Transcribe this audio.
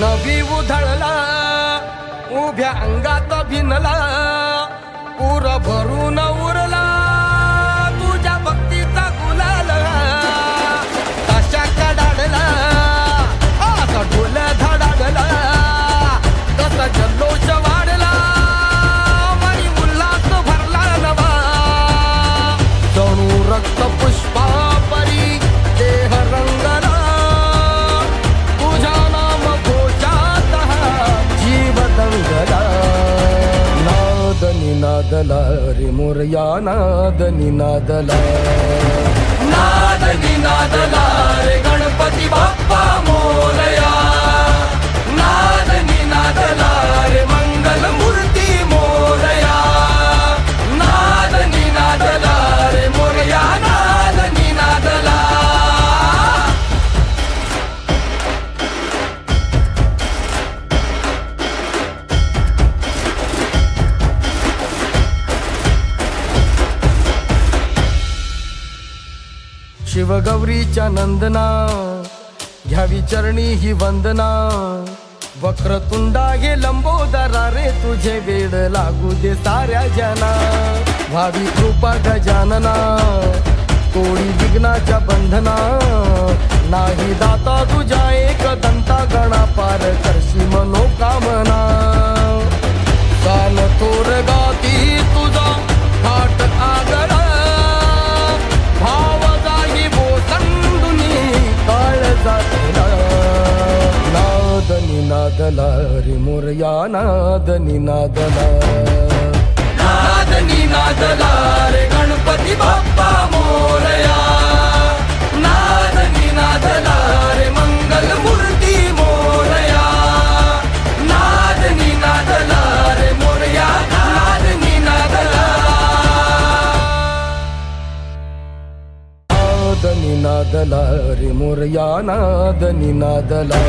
नवी उधळला उभ्या अंगात भिनला पूर भरून उरला तुझ्या भक्तीचा गुलाल तशा कडाडला असा ढोल धडाडला तसा जल्लोष वाढला मनी उल्हास भरला नवा जणू रक्त पुष्पा परी देह रंगला तुझ्या नाम घोषात जीव दंगला नाद निनादला रे मोरया नाद निनादला नाद निनादला रे गणपती बाप्पा मोरया नाद निनादला रे मंगल मूर्ती मोरया नाद निनादला रे मोरया नाद निनादला शिवगौरीच्या नंदना घ्यावी चरणी ही वंदना वक्रतुंडा हे लंबोदरा रे तुझे वेड लागू दे साऱ्या जना भावी कृपा गजानना तोडी विघ्नाच्या बंधना नाही दाता तुझ्या एक दंता गणा पार करशी मनोकामना कान थोर गाती तुझा थाट आगळा भाव जाई बोसंडुनी काळ जातला नाद निनादला रे मोरया नाद निनादला नाद निनादला रे गणपती बाप्पा मोरया नाद निनादला रे मंगल मूर्ती मोरया नाद निनादला रे मोरया नाद निनादला नाद निनादला रे मोरया नाद निनादला